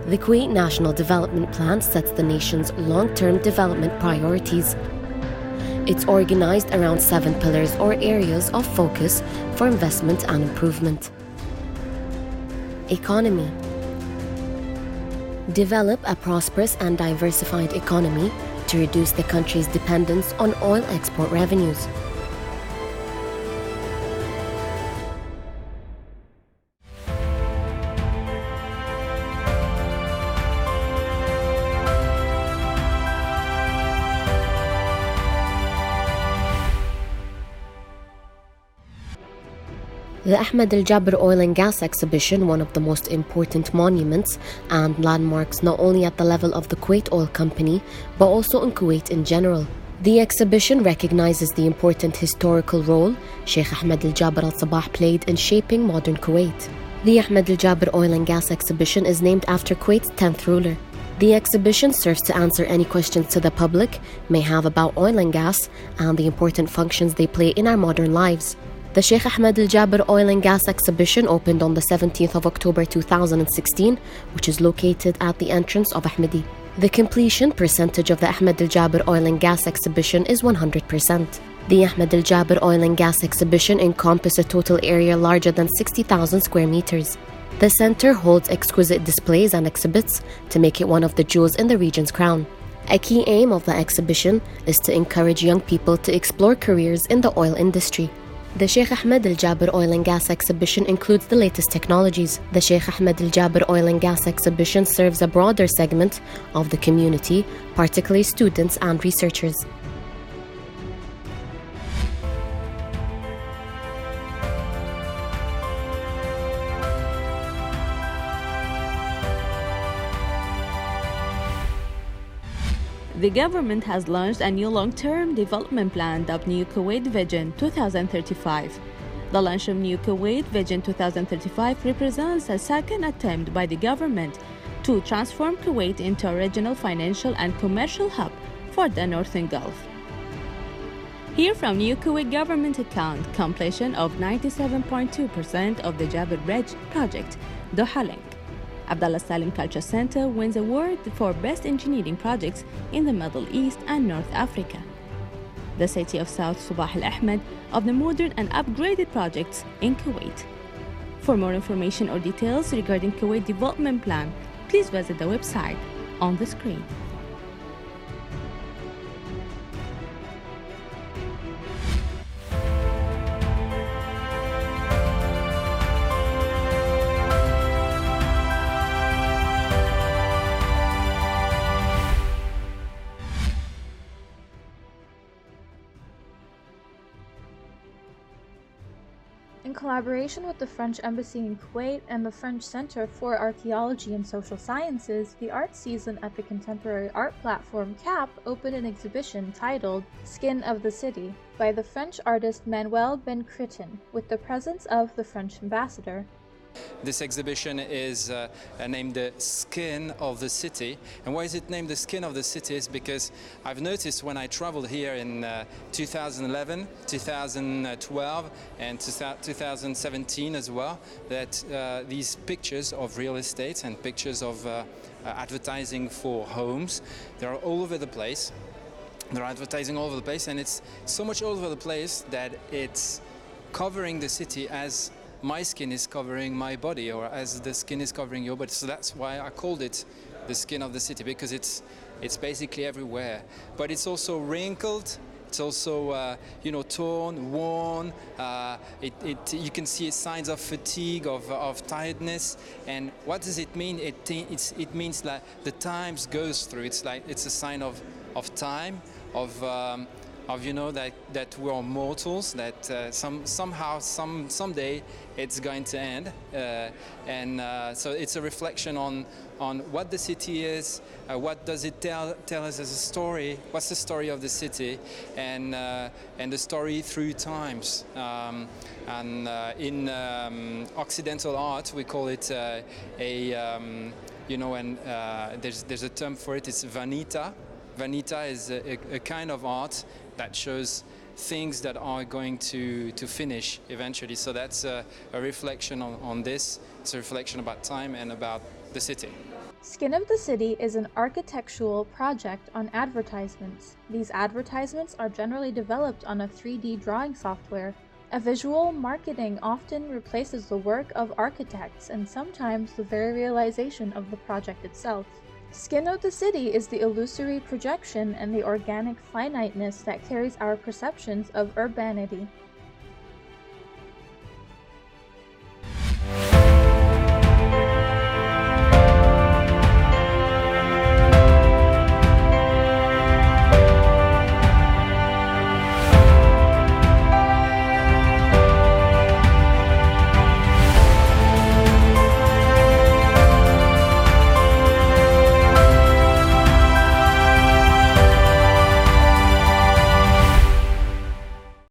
The Kuwait National Development Plan sets the nation's long-term development priorities. It's organized around 7 pillars or areas of focus for investment and improvement. Economy. Develop a prosperous and diversified economy to reduce the country's dependence on oil export revenues. The Ahmad Al Oil and Gas Exhibition, one of the most important monuments and landmarks not only at the level of the Kuwait Oil Company, but also in Kuwait in general. The exhibition recognizes the important historical role Sheikh Ahmad Al-Sawagh played in shaping modern Kuwait. The Ahmad Al Oil and Gas Exhibition is named after Kuwait's 10th ruler. The exhibition serves to answer any questions to the public may have about oil and gas and the important functions they play in our modern lives. The Sheikh Ahmad Al Oil and Gas Exhibition opened on the 17th of October 2016, which is located at the entrance of Ahmadi. The completion percentage of the Ahmad Al Oil and Gas Exhibition is 100%. The Ahmad Al Oil and Gas Exhibition encompasses a total area larger than 60,000 square meters. The center holds exquisite displays and exhibits to make it one of the jewels in the region's crown. A key aim of the exhibition is to encourage young people to explore careers in the oil industry. The Sheikh Ahmad Al Oil and Gas Exhibition includes the latest technologies. The Sheikh Ahmad Al Oil and Gas Exhibition serves a broader segment of the community, particularly students and researchers. The government has launched a new long-term development plan dubbed New Kuwait Vision 2035. The launch of New Kuwait Vision 2035 represents a second attempt by the government to transform Kuwait into a regional financial and commercial hub for the Northern Gulf. Here from New Kuwait government account, completion of 97.2% of the Jabir Bridge project, Doha Link. Abdullah Salem Culture Center wins award for Best Engineering Projects in the Middle East and North Africa. The city of Soud Al-sawagh of the modern and upgraded projects in Kuwait. For more information or details regarding Kuwait Development Plan, please visit the website on the screen. In collaboration with the French Embassy in Kuwait and the French Center for Archaeology and Social Sciences, the art season at the contemporary art platform CAP opened an exhibition titled Skin of the City by the French artist Manuel Ben Critin, with the presence of the French ambassador. This exhibition is named the Skin of the City. And why is it named the Skin of the City? Is because I've noticed when I traveled here in 2011, 2012 and 2017 as well, that these pictures of real estate and pictures of advertising for homes, they're all over the place. They're advertising all over the place, and it's so much all over the place that it's covering the city as my skin is covering my body, or as the skin is covering your body. So that's why I called it the skin of the city, because it's basically everywhere. But it's also wrinkled. It's also torn, worn. You can see signs of fatigue, of tiredness. And what does it mean? It means that the times goes through. It's a sign of time, of that we're mortals, that someday it's going to end, so it's a reflection on what the city is, what does it tell us as a story, what's the story of the city, and the story through times. In Occidental art we call it there's a term for it. It's vanita. Vanita is a kind of art that shows things that are going to finish eventually. So that's a reflection on this. It's a reflection about time and about the city. Skin of the City is an architectural project on advertisements. These advertisements are generally developed on a 3D drawing software. A visual marketing often replaces the work of architects and sometimes the very realization of the project itself. Skin of the City is the illusory projection and the organic finiteness that carries our perceptions of urbanity.